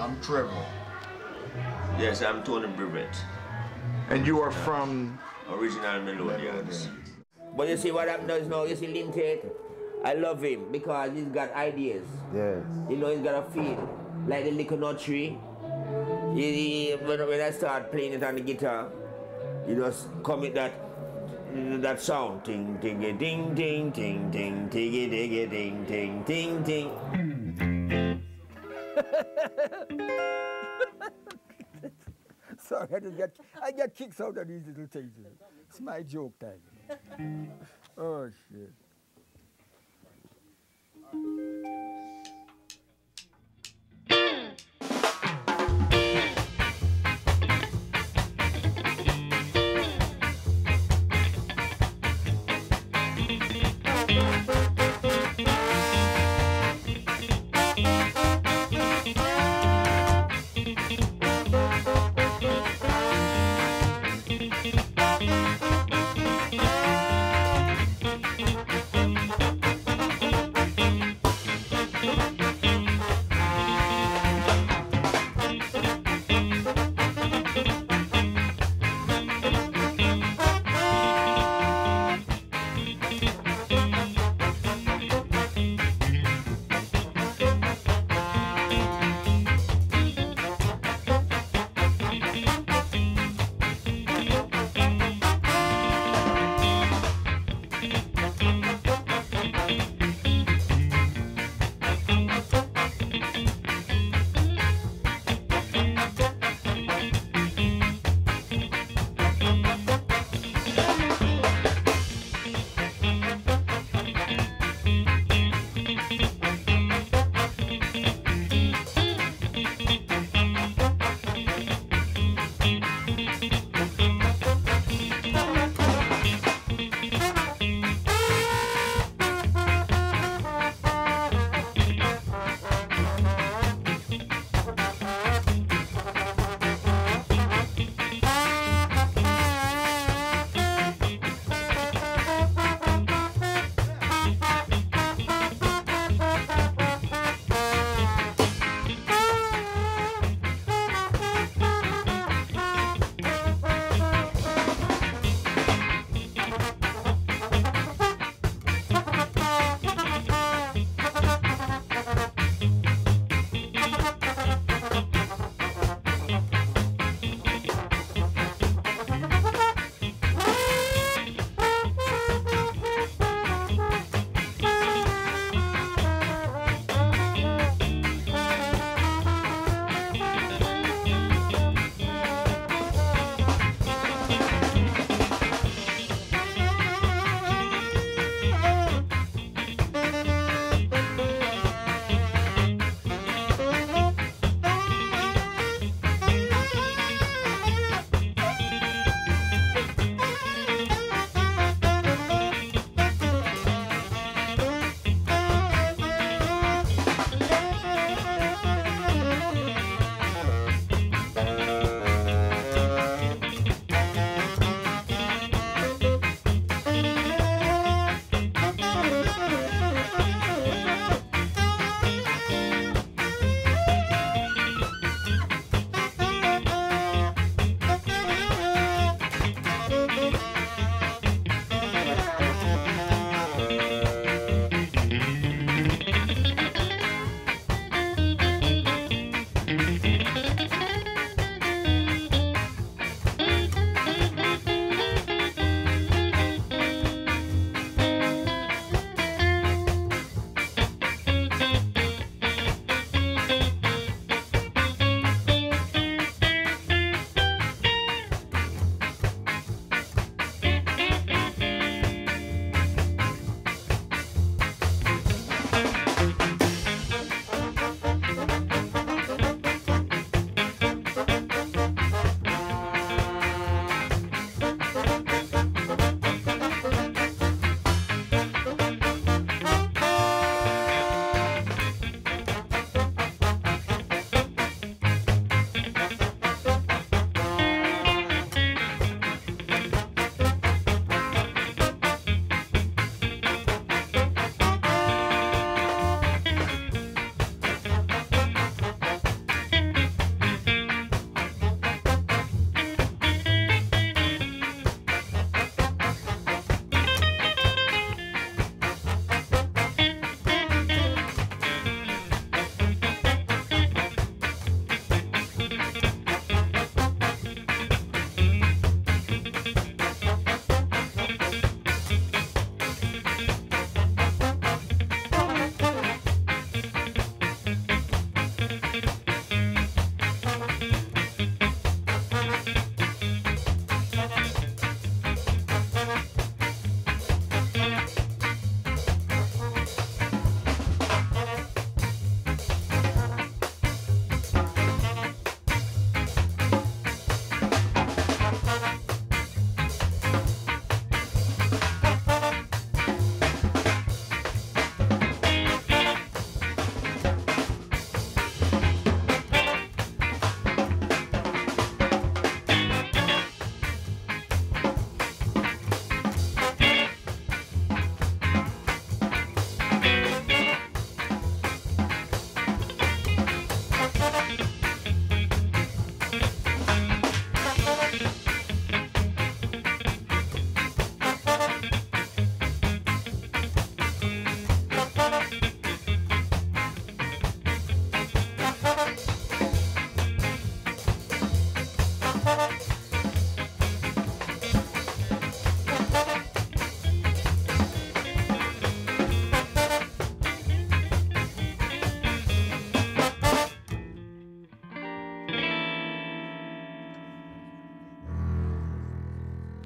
I'm Trevor. Yes, I'm Tony Brevet. And you are from? Original Melodians. But you see what happened is now, you see Lynn Tate, I love him because he's got ideas. Yes. You know, he's got a feel. Like the Little Nut Tree. When I start playing it on the guitar, you just come with that sound. Ting, ting, ding, ting, ting, ting, ting, ding, ting, ting, ting. Sorry, I get kicks out of these little things. It's my joke time. Oh, shit.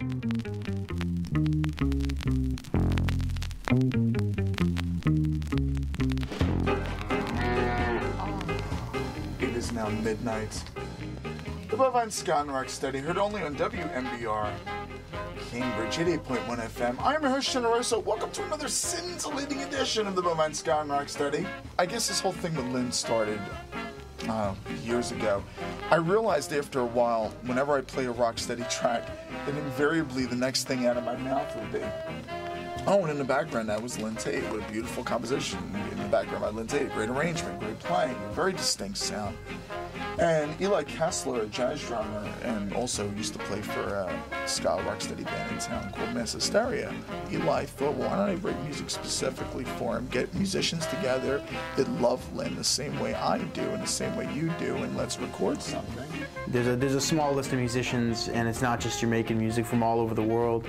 It is now midnight. The Bovine Ska and Rocksteady, heard only on WMBR, Cambridge 88.1 FM. I'm your host, Generoso. Welcome to another scintillating edition of the Bovine Ska and Rocksteady. I guess this whole thing with Lynn started years ago. I realized after a while, whenever I play a Rocksteady track, that invariably the next thing out of my mouth would be, oh, and in the background that was Lynn Tate. What a beautiful composition in the background by Lynn Tate. Great arrangement, great playing, very distinct sound. And Eli Kessler, a jazz drummer, and also used to play for a ska rocksteady band in town called Mass Hysteria. Eli thought, well, why don't I write music specifically for him? Get musicians together that love Lynn the same way I do and the same way you do, and let's record something. There's a small list of musicians, and it's not just you're making music from all over the world,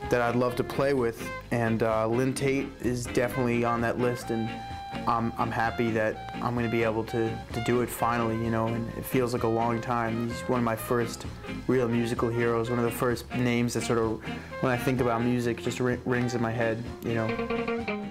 that I'd love to play with, and Lynn Tate is definitely on that list, and I'm happy that I'm going to be able to do it finally, you know, and it feels like a long time. He's one of my first real musical heroes, one of the first names that sort of, when I think about music, just rings in my head, you know.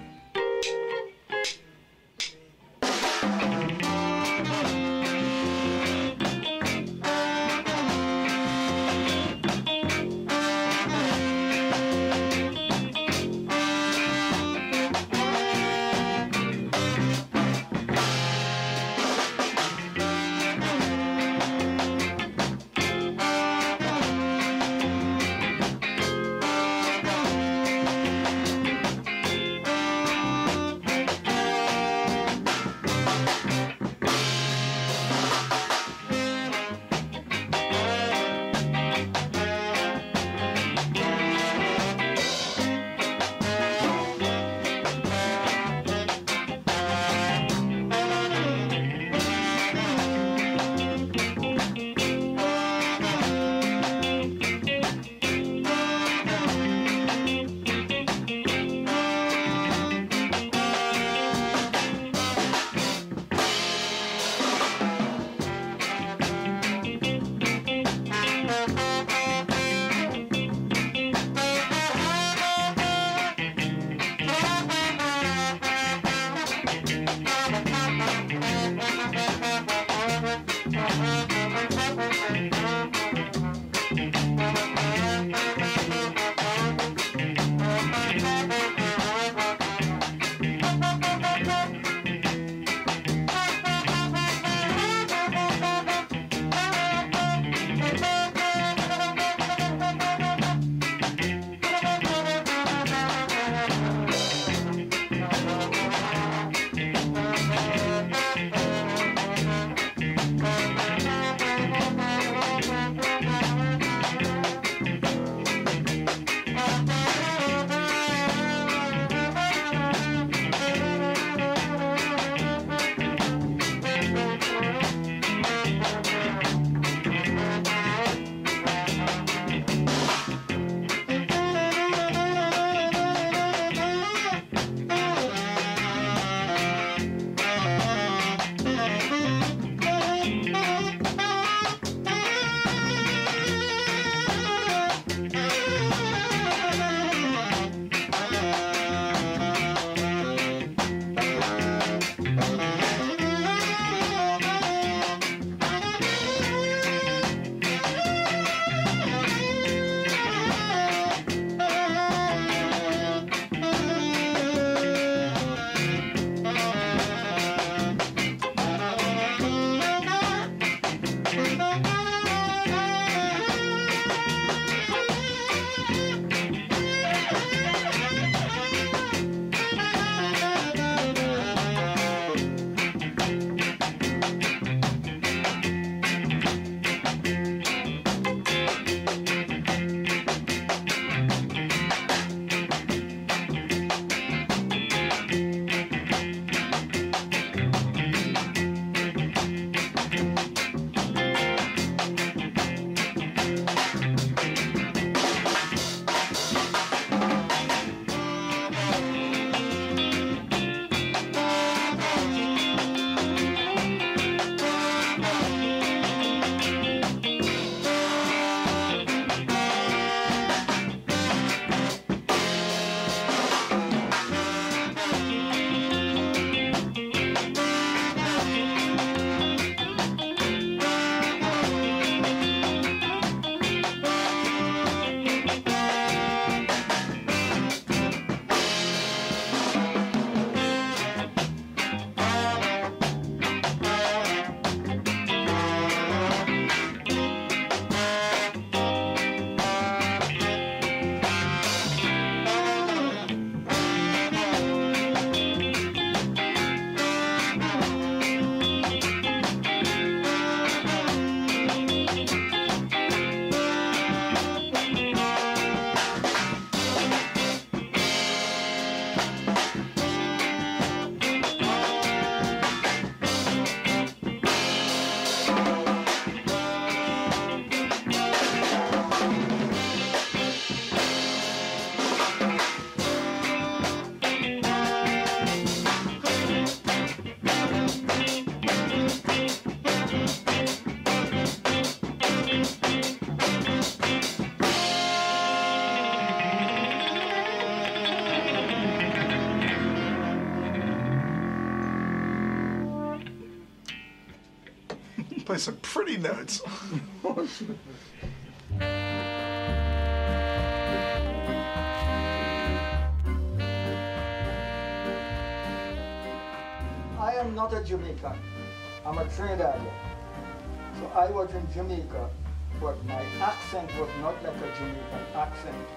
play some pretty notes. I am not a Jamaican. I'm a Trinidadian. So I was in Jamaica, but my accent was not like a Jamaican accent.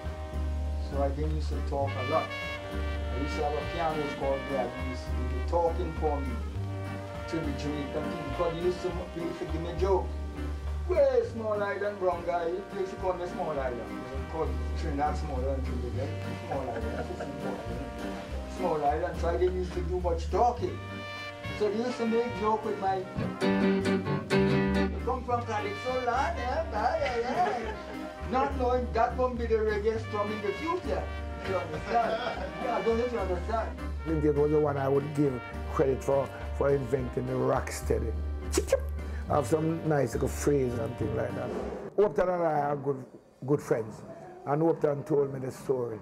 So I didn't used to talk a lot. I used to have a pianist called Brad. He used to do the talking for me to the Jamaican people, because he used to give me a joke. Well, small island, brown guy, he plays to call me small island. Because Trinidad small island, Trinidad, small island, small island. So I didn't used to do much talking. So they used to make joke with my, you come from Calypso land, yeah? Not knowing that won't be the reggae storm in the future. You understand? Yeah, I don't know if you understand. Lindy was the one I would give credit for inventing the rocksteady. I have some nice little phrase and things like that. Upton and I are good friends. And Upton told me the story.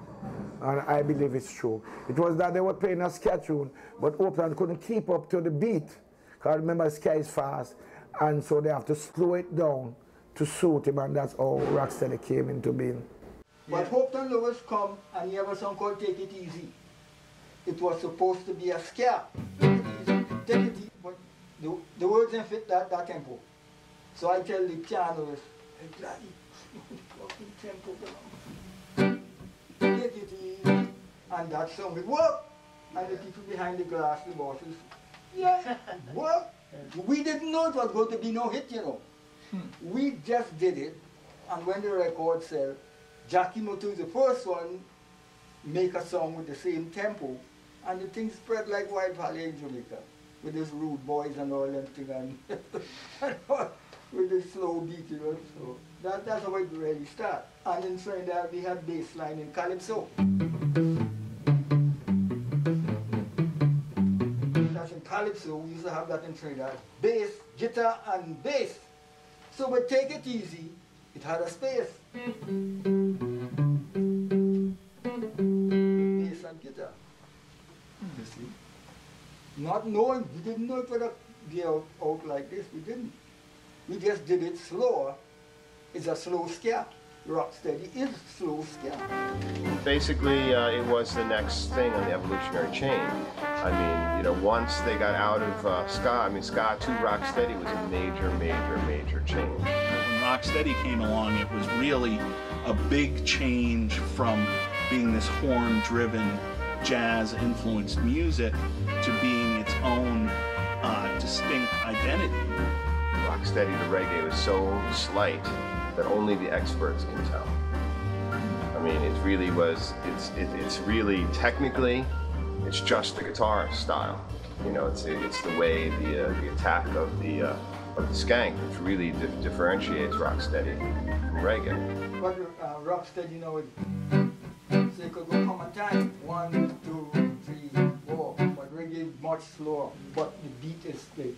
And I believe it's true. It was that they were playing a ska tune, but Upton couldn't keep up to the beat. Because remember, ska is fast. And so they have to slow it down to suit him, and that's how rocksteady came into being. But Upton Lewis come and he have a song called Take It Easy. It was supposed to be a ska. Take it easy, but the words didn't fit that tempo. So I tell the pianist, hey, Gladys, fucking tempo down. Take it easy. And that song, it worked. And the people behind the glass, the bosses, yeah, worked. We didn't know it was going to be no hit, you know. We just did it, and when the record sell, Jackie Moto is the first one make a song with the same tempo, and the thing spread like wildfire in Jamaica, with these rude boys and all them things, and with the slow beat, you know. So that's how it really started. And in Trinidad we had bass line in Calypso. That's in Calypso, we used to have that in Trinidad. Bass, guitar and bass. So we Take It Easy, it had a space. Bass and guitar. You see? Not knowing, we didn't know it would be out like this, we didn't. We just did it slower. It's a slow ska. Rocksteady is slow ska. Basically, it was the next thing on the evolutionary chain. I mean, you know, once they got out of ska, I mean, ska to rocksteady was a major change. When rocksteady came along, it was really a big change from being this horn-driven, jazz-influenced music to being its own distinct identity. Rocksteady to reggae was so slight that only the experts can tell. I mean, it really was, it's really technically, it's just the guitar style. You know, it's the way the attack of the skank, which really differentiates rocksteady from reggae. But rocksteady, you know, so you could go come on time, 1, 2, 3, 4, but reggae is much slower, but the beat is big.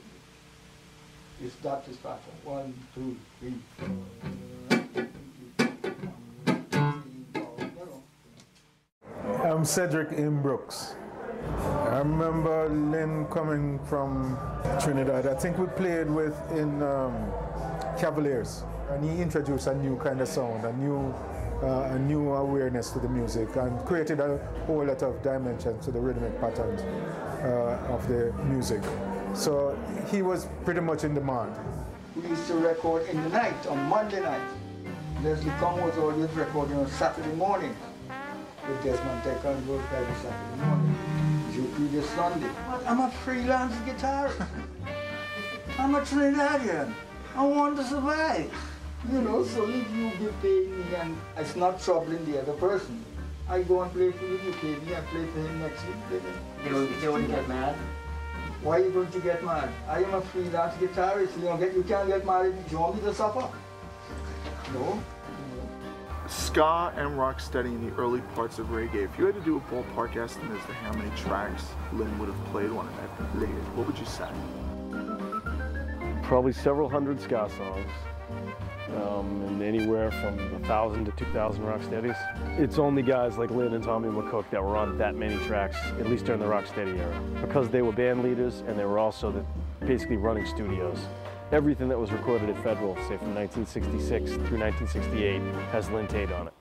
That is faster. 1, 2, 3, 4. I'm Cedric M. Brooks. I remember Lynn coming from Trinidad. I think we played with in Cavaliers, and he introduced a new kind of sound, a new awareness to the music, and created a whole lot of dimensions to the rhythmic patterns of the music. So he was pretty much in demand. We used to record in the night, on Monday night. Leslie Kong was always recording on Saturday morning. With Desmond Decker and work every Saturday morning. Duty this Sunday. But I'm a freelance guitarist. I'm a Trinidadian. I want to survive. You know, so if you give paying me and it's not troubling the other person, I go and play for you, you pay me, I play for him next week. They wouldn't get mad? Why are you going to get mad? I am a freelance guitarist. You can't get mad if you want me to suffer. No. Ska and rocksteady in the early parts of reggae. If you had to do a ballpark estimate as to how many tracks Lynn would have played on it later, what would you say? Probably several hundred ska songs, and anywhere from 1,000 to 2,000 rocksteadies. It's only guys like Lynn and Tommy McCook that were on that many tracks, at least during the rocksteady era, because they were band leaders and they were also basically running studios. Everything that was recorded at Federal, say from 1966 through 1968, has Lynn Tate on it.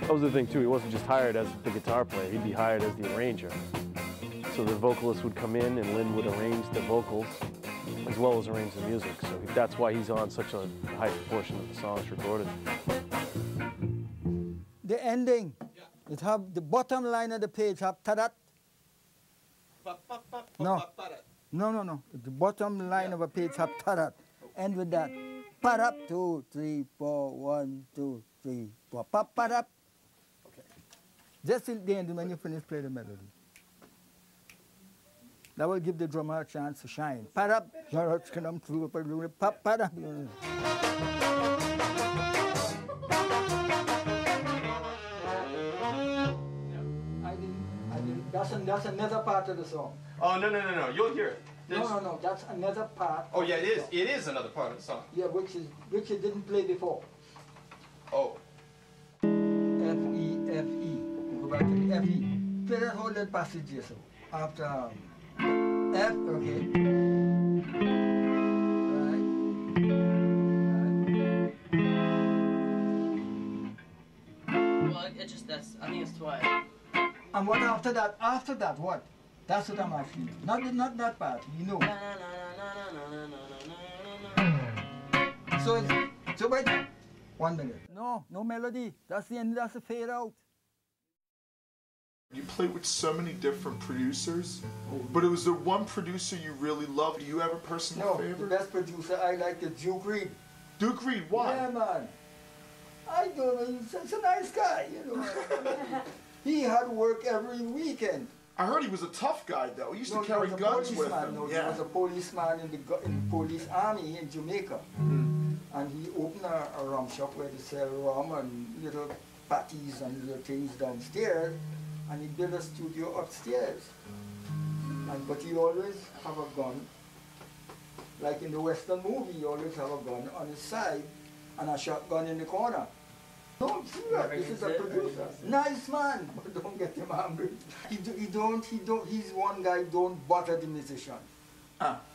That was the thing too, he wasn't just hired as the guitar player, he'd be hired as the arranger. So the vocalist would come in and Lynn would arrange the vocals as well as arrange the music. So that's why he's on such a high proportion of the songs recorded. The ending, it have the bottom line of the page have tadat. No. No. The bottom line of a page have tadat. End with that. Padap, 2, 3, 4, 1, 2, 3, 4. Padap. Okay. Just in the end when you finish play the melody. That will give the drummer a chance to shine. Padap. Padap. That's another part of the song. Oh, no. You'll hear it. No. That's another part. Oh, yeah, it is. It is another part of the song. Yeah, which you didn't play before. Oh. F, E, F, E. Go back to the F, E. Play that whole little passage here, so. After F, okay. Right. Well, it just, I think it's twice. And what after that? After that, what? That's what I'm asking. Not that part, you know. So wait, 1 minute. No melody. That's the end, that's the fade out. You played with so many different producers, but it was the one producer you really loved. Do you have a personal favorite? The best producer I like is Duke Reed. Duke Reed, why? Yeah, man. I don't know, he's such a nice guy, you know. He had work every weekend. I heard he was a tough guy, though. He used to carry guns with him. He was a policeman in the police army in Jamaica. And he opened a rum shop where they sell rum and little patties and little things downstairs. And he built a studio upstairs. But he always have a gun. Like in the Western movie, he always have a gun on his side and a shotgun in the corner. Don't see that. This is a producer. Nice man, but don't get him angry. He's one guy, don't bother the musician.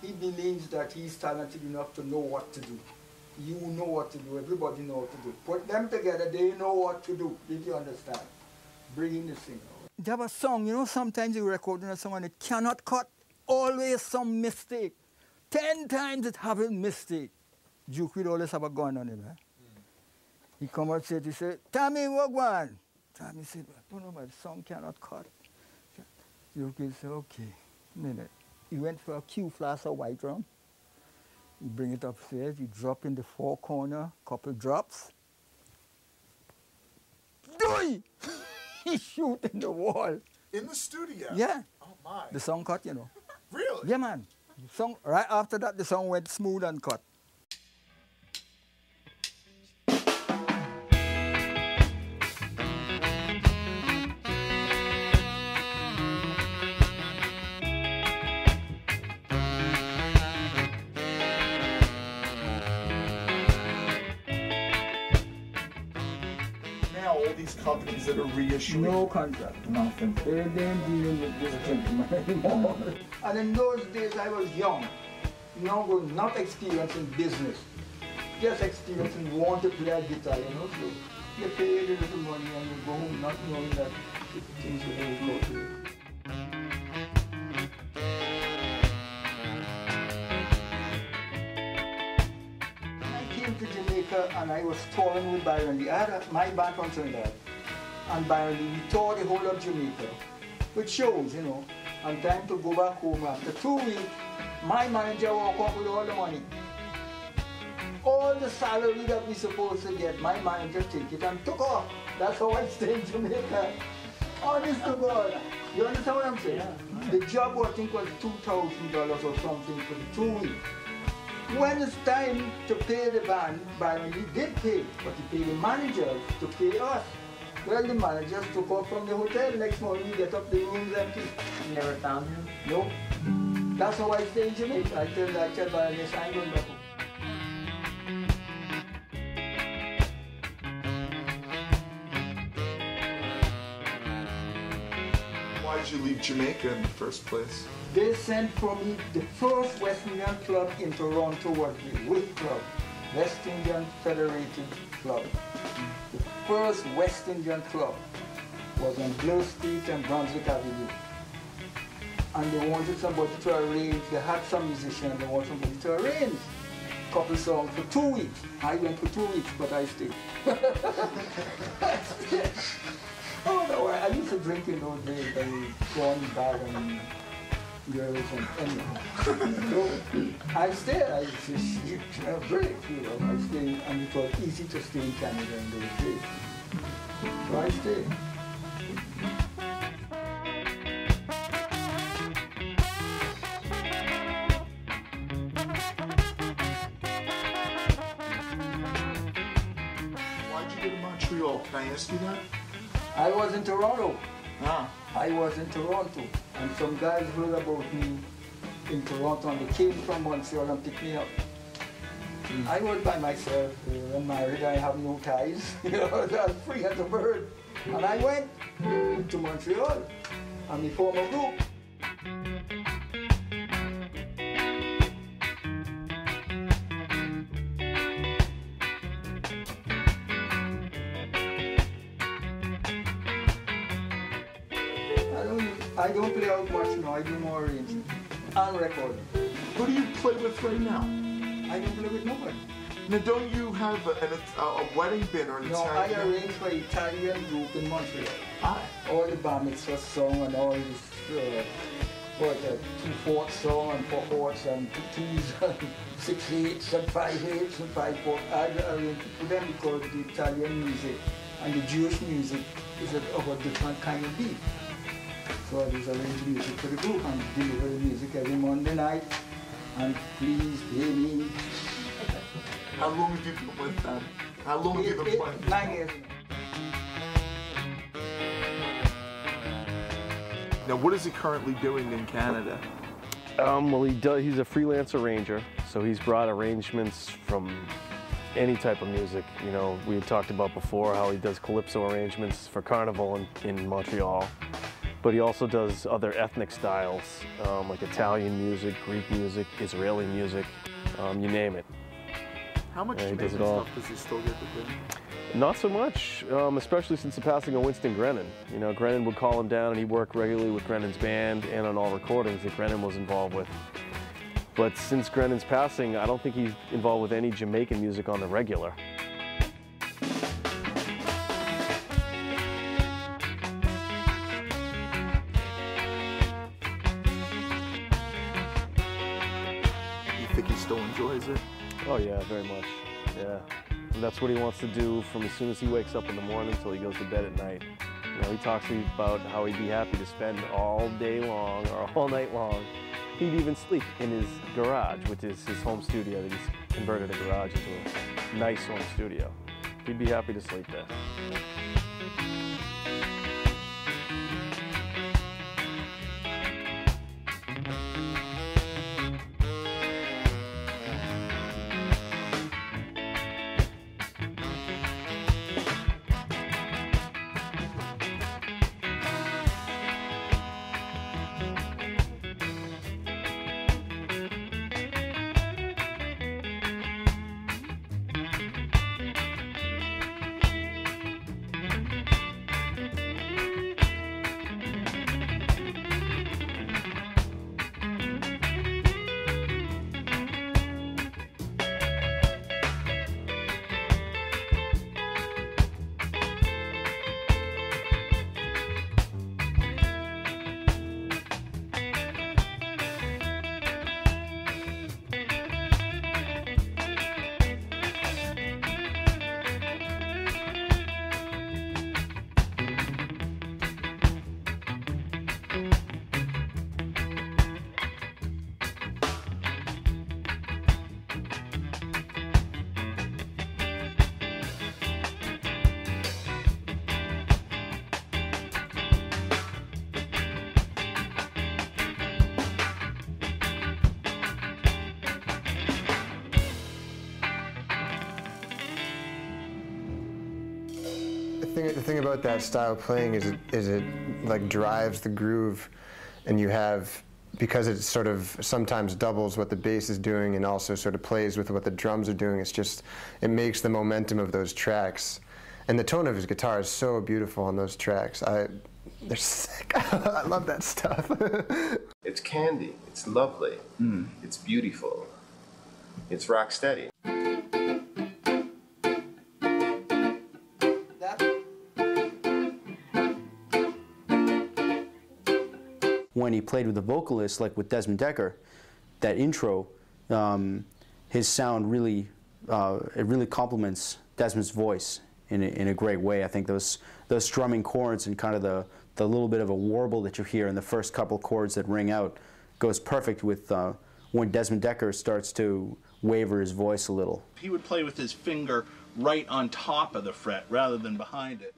He believes that he's talented enough to know what to do. You know what to do, everybody know what to do. Put them together, they know what to do. Did you understand? Bring in the singer. There was a song, you know, sometimes you record a song and it cannot cut. Always some mistake. 10 times it having mistake. Duke would always have a gun on him. He come out and said, Tommy, what one? Tommy said, I don't know, my song cannot cut. Duke said, okay, minute. He went for a Q flask of white rum. He bring it upstairs, he drop in the 4 corner, couple drops. Doy! He shoot in the wall. In the studio? Yeah. Oh, my. The song cut, you know. Really? Yeah, man. The song, right after that, the song went smooth and cut. Companies that are reissuing. No contract, nothing. They didn't deal with this gentleman anymore. And in those days I was young, not experienced in business, just experienced in wanting to play a guitar, you know. So you pay a little money and you go home not knowing that things will go through. To Jamaica and I was touring with Byron Lee. I had my band from Trinidad and Byron Lee. We toured the whole of Jamaica with shows, you know. And time to go back home after 2 weeks, my manager walked up with all the money. All the salary that we supposed to get, my manager took it and took off. That's how I stayed in Jamaica. Honest to God. You understand what I'm saying? Yeah. The job I think was $2,000 or something for the 2 weeks. When it's time to pay the band, Byron Lee did pay, but he paid the managers to pay us. Well, the managers took off from the hotel. Next morning, we get up, the room's empty. You never found him? No. That's how I stay in Jamaica. I tell Byron Lee, I'm going back home. Why did you leave Jamaica in the first place? They sent for me, the first West Indian club in Toronto was the Wick Club. West Indian Federated Club. The first West Indian club was on Blue Street and Brunswick Avenue. And they wanted somebody to arrange, they had some musicians, they wanted somebody to arrange a couple songs for 2 weeks. I went for 2 weeks, but I stayed. Oh no, I used to drink in those days and go on bar and girls and anyhow. So I stayed, I just great, you know, I stayed, and it was easy to stay in Canada in those days. So I stayed. Why'd you go to Montreal? Can I ask you that? I was in Toronto. Ah. I was in Toronto, and some guys heard about me in Toronto, and they came from Montreal and picked me up. I was by myself, I'm married, I have no ties, you know, I was free as a bird. And I went to Montreal, and we formed a group. I don't play out much now, I do more arranging and recording. Who do you play with right now? I don't play with nobody. Now, don't you have a wedding band or an No, Italian? I arrange for an Italian group in Montreal. Ah. All the bar mitzvah song and all this, 2/4 song and 4/4 and 2/2s and 6/8s and 5/8s and 5/4. I arrange for them because the Italian music and the Jewish music is of a different kind of beat. So I just arrange music for the group and deliver the music every Monday night. And please pay me. How long have you been with them? How long have you been playing? 9 years. Now, what is he currently doing in Canada? Well, he's a freelance arranger, so he's brought arrangements from any type of music. You know, we had talked about before how he does calypso arrangements for Carnival in Montreal. But he also does other ethnic styles, like Italian music, Greek music, Israeli music, you name it. How much he does Jamaican it all. stuff does he still get to do? Not so much, especially since the passing of Winston Grennan. You know, Grennan would call him down and he worked regularly with Grennan's band and on all recordings that Grennan was involved with. But since Grennan's passing, I don't think he's involved with any Jamaican music on the regular. Still enjoys it? Oh yeah, very much. Yeah, and that's what he wants to do from as soon as he wakes up in the morning till he goes to bed at night. You know, he talks to me about how he'd be happy to spend all day long or all night long. He'd even sleep in his garage, which is his home studio that he's converted a garage into a nice home studio. He'd be happy to sleep there. The thing about that style of playing is it like drives the groove, and you have because it sort of sometimes doubles what the bass is doing and also sort of plays with what the drums are doing. It makes the momentum of those tracks. And the tone of his guitar is so beautiful on those tracks. They're sick. I love that stuff. It's candy. It's lovely. It's beautiful. It's rock steady. When he played with the vocalist, like with Desmond Dekker, that intro, his sound really, it really complements Desmond's voice in a great way. I think those strumming chords and kind of the little bit of a warble that you hear in the first couple chords that ring out goes perfect with when Desmond Dekker starts to waver his voice a little. He would play with his finger right on top of the fret rather than behind it.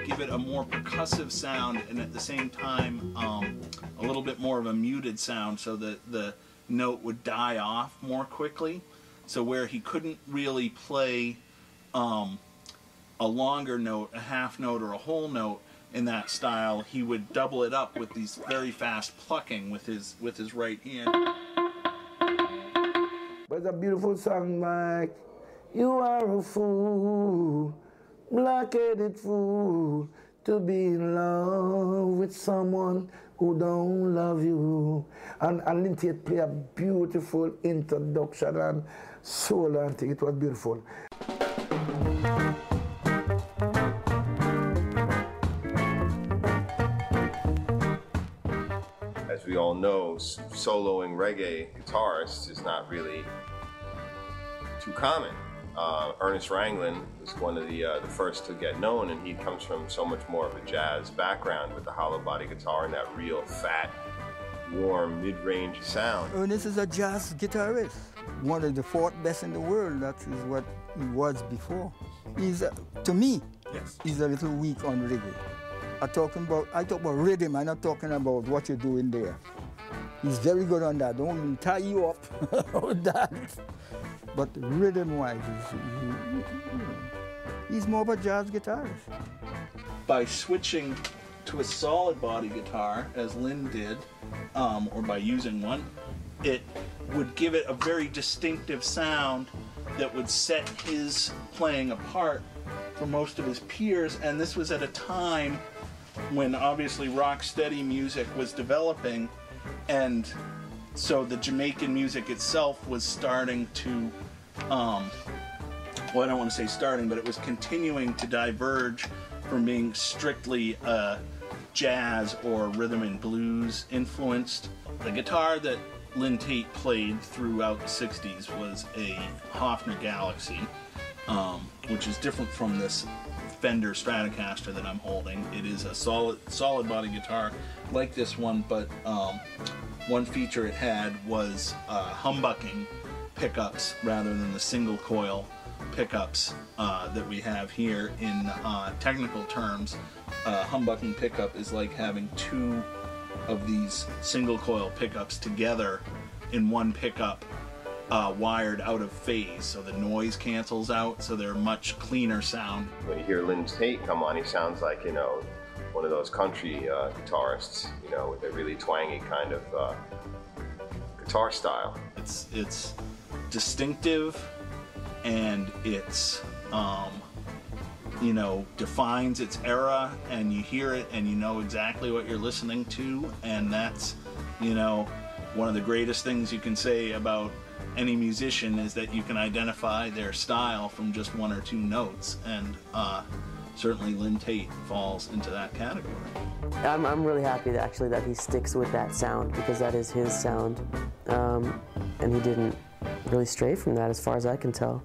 Give it a more percussive sound and at the same time a little bit more of a muted sound so that the note would die off more quickly. So where he couldn't really play a longer note, a half note or a whole note in that style, he would double it up with these very fast plucking with his right hand. But it's a beautiful song like, you are a fool, black-headed fool, to be in love with someone who don't love you. And Lynn Tate played a beautiful introduction and solo, and it was beautiful. As we all know, soloing reggae guitarists is not really too common. Ernest Ranglin was one of the first to get known, and he comes from so much more of a jazz background with the hollow body guitar and that real fat, warm, mid-range sound. Ernest is a jazz guitarist, one of the fourth best in the world. That is what he was before. He's, to me, he's a little weak on reggae. I talk about rhythm. I'm not talking about what you're doing there. He's very good on that. Don't tie you up with that. But rhythm-wise, he's more of a jazz guitarist. By switching to a solid body guitar, as Lynn did, or by using one, it would give it a very distinctive sound that would set his playing apart from most of his peers. And this was at a time when obviously rocksteady music was developing, and so the Jamaican music itself was starting to, well, I don't want to say starting, but it was continuing to diverge from being strictly jazz or rhythm and blues influenced. The guitar that Lynn Tate played throughout the 60s was a Hofner Galaxy, which is different from this Fender Stratocaster that I'm holding. It is a solid body guitar like this one, but one feature it had was humbucking pickups rather than the single coil pickups that we have here. In technical terms, humbucking pickup is like having two of these single coil pickups together in one pickup, wired out of phase, so the noise cancels out, so they're a much cleaner sound. When you hear Lynn Tate come on, he sounds like, you know, one of those country guitarists, you know, with a really twangy kind of guitar style. It's distinctive, and it's you know, defines its era, and you hear it and you know exactly what you're listening to, and that's, you know, one of the greatest things you can say about any musician is that you can identify their style from just one or two notes, and certainly Lynn Tate falls into that category. I'm really happy that he sticks with that sound, because that is his sound, and he didn't really stray from that as far as I can tell.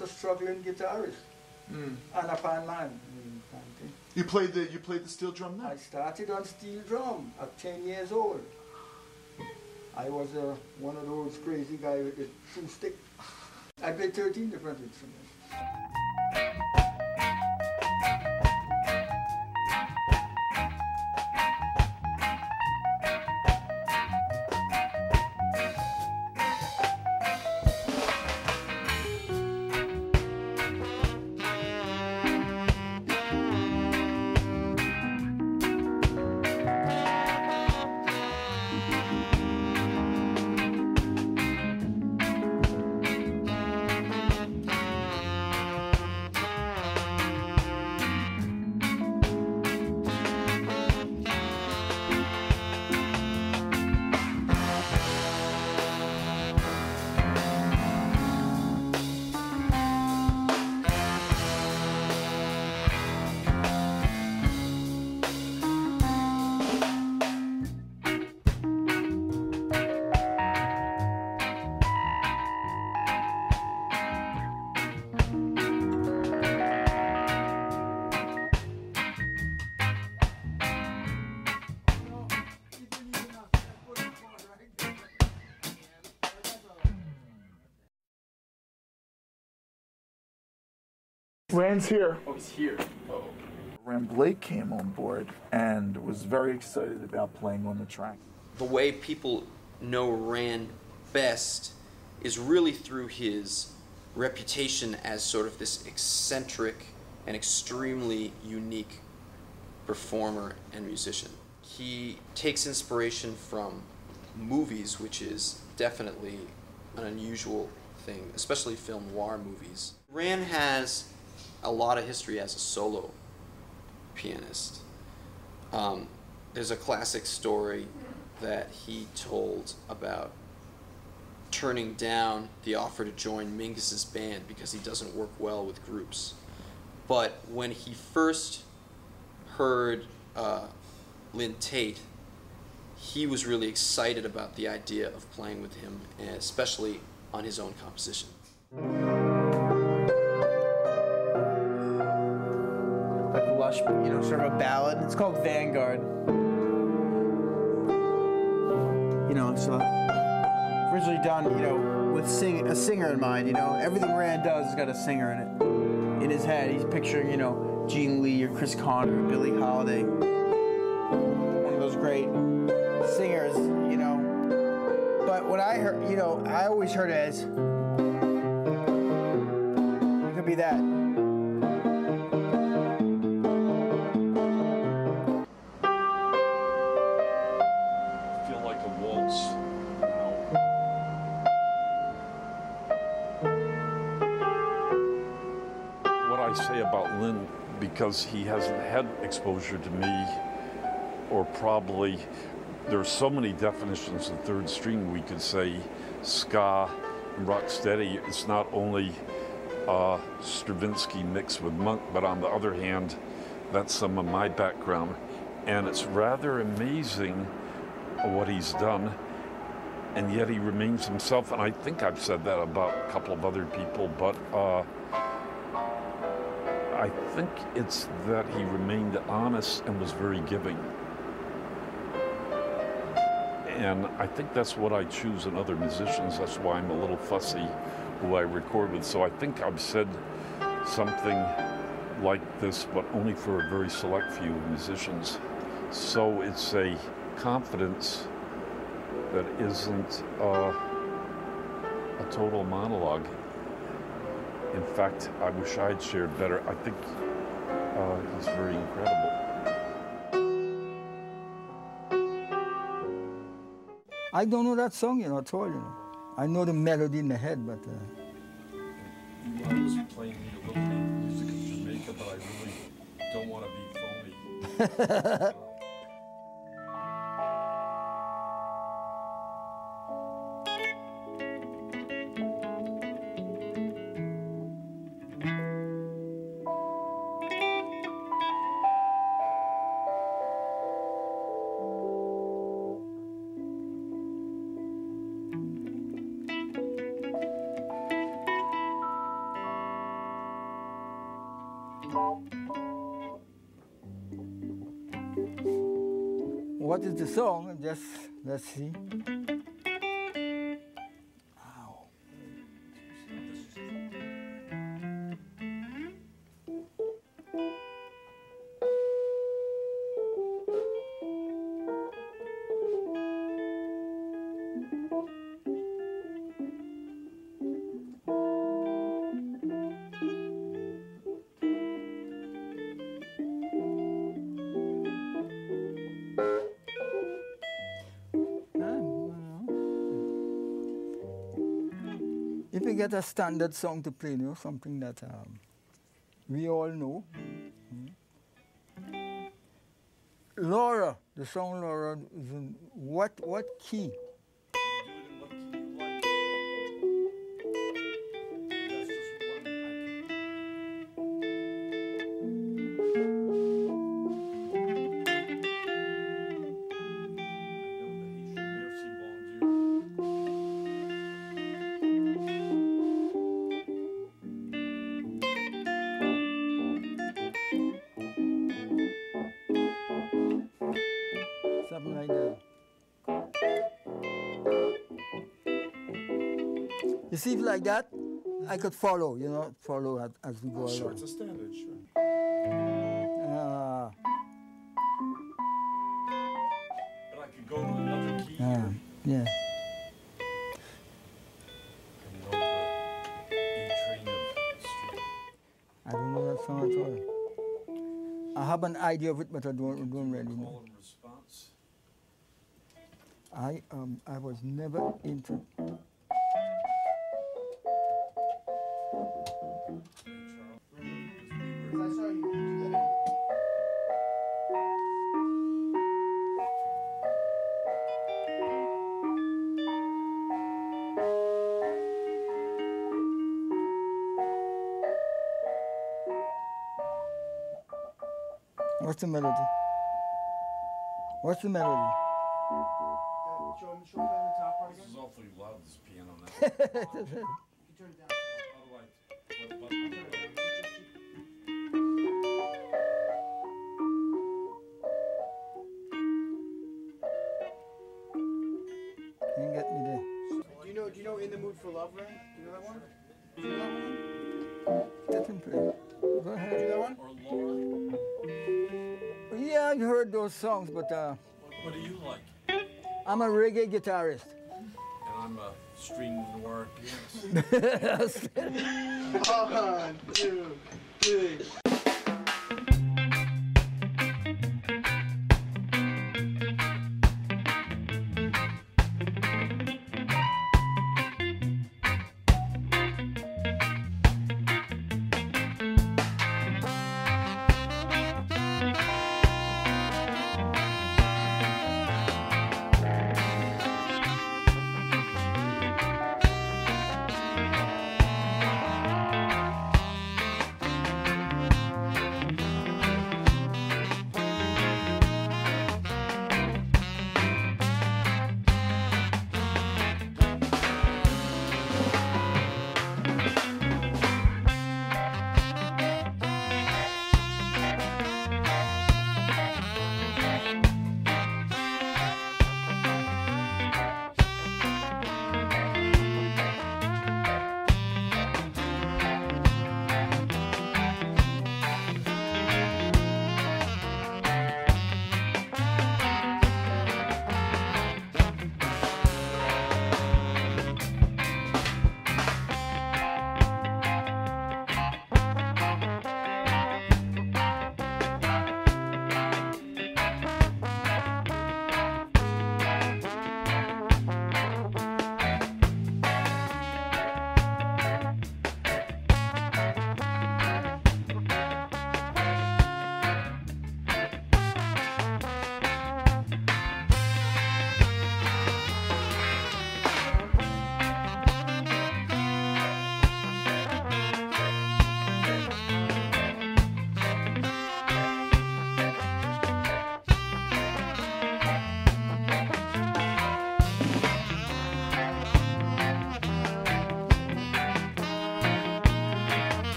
was a struggling guitarist and a pan man. You played the steel drum then? I started on steel drum at 10 years old. I was one of those crazy guys with the two stick. I played 13 different instruments. Rand's here. Oh, he's here. Oh. Rand Blake came on board and was very excited about playing on the track. The way people know Rand best is really through his reputation as sort of this eccentric and extremely unique performer and musician. He takes inspiration from movies, which is definitely an unusual thing, especially film noir movies. Rand has a lot of history as a solo pianist. There's a classic story that he told about turning down the offer to join Mingus's band because he doesn't work well with groups. But when he first heard Lynn Tate, he was really excited about the idea of playing with him, and especially on his own composition. Like a lush, sort of a ballad. It's called Vanguard. So originally done, with a singer in mind. Everything Rand does has got a singer in it. In his head, he's picturing, Gene Lee or Chris Conner or Billie Holiday. One of those great singers, But when I heard, I always heard it as, it could be that. Feel like a waltz. What I say about Lynn, because he hasn't had exposure to me, or probably there's so many definitions of third string. We could say ska and rocksteady. It's not only Stravinsky mixed with Monk, but on the other hand, that's some of my background. And it's rather amazing what he's done, and yet he remains himself. And I think I've said that about a couple of other people, but I think it's that he remained honest and was very giving. And I think that's what I choose in other musicians. That's why I'm a little fussy who I record with. So I think I've said something like this, but only for a very select few musicians. So it's a confidence that isn't a total monologue. In fact, I wish I had shared better. I think he's very incredible. I don't know that song, at all, I know the melody in the head, but... I was playing a little bit of music in Jamaica, but I really don't want to be phony. What is the song? Just let's see. If we get a standard song to play, you know, something that we all know. Laura, the song Laura is in what key? Something like that. You see, like that, I could follow, you know, follow as we go along. Sure, it's a standard, sure. But I could go to another key. Yeah. I don't know that song at all. I have an idea of it, but I don't really know. I was never into. What's the melody? What's the melody? Show me playing the top part again. This is awfully loud, this piano now. You can turn it down. How do I? What button? Turn it down. You can get me there. Do you know In the Mood for Love, Ray? Do you know that one? Do you know that one? Let him play. Go ahead. Do you know that one? Or Laura? Yeah, I've heard those songs, but What do you like? I'm a reggae guitarist. And I'm a string noir pianist. 1, 2, 3.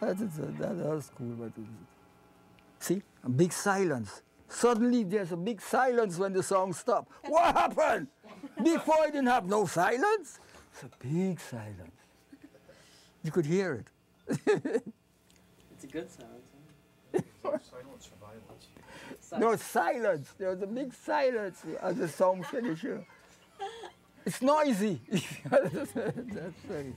That was cool. But see, a big silence. Suddenly there's a big silence when the song stopped. What happened? Before it didn't have no silence. It's a big silence. You could hear it. It's a good sound. Silence or violence? No silence. There was a big silence as the song finished. It's noisy. That's right.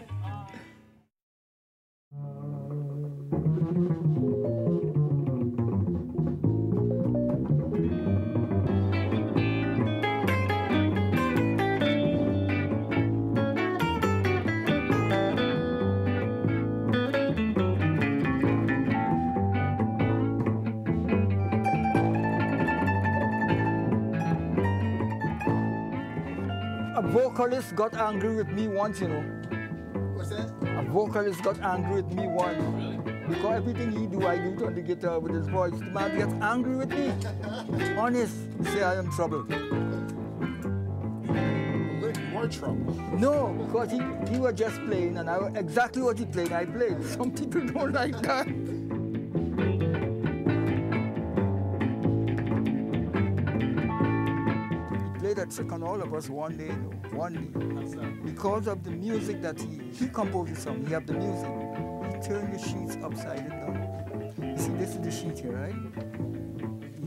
A vocalist got angry with me once, you know. What's that? A vocalist got angry with me once. Really? Because everything he do, I do it on the guitar with his voice. The man gets angry with me. Honest, say I am trouble. More trouble. No, because he was just playing, and exactly what he played, I played. Some people don't like that. Played a trick on all of us one day. Because of the music that he composed the song, he had the music. He turned the sheets upside down. You see, this is the sheet here, right?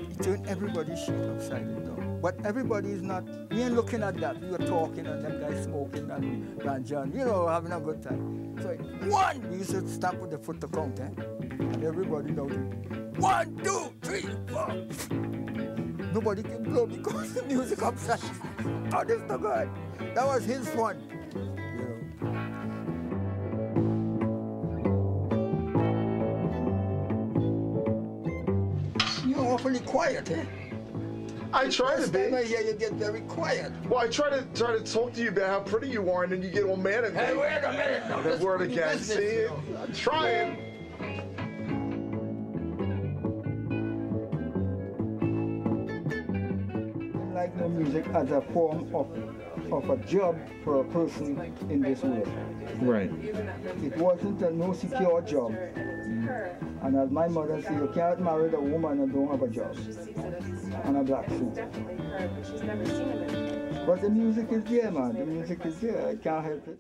He turned everybody's sheet upside down. But everybody is not, we ain't looking at that. We were talking and them guys smoking and ganja, you know, having a good time. So one, we used to stamp with the foot to count, and everybody noted. 1, 2, 3, 4. Nobody can blow because the music upside. Honest to God. That was his fun. You're awfully quiet, eh? I try to be. I hear you get very quiet. Well, I try to talk to you about how pretty you are, and then you get all mad at me. Hey, wait a minute. No, That word again. See, I'm trying. Like no music as a form of a job for a person in this world. Right. It wasn't no secure job. And as my mother said, you can't marry a woman and don't have a job and a black suit. But the music is there, man. The music is there. I can't help it.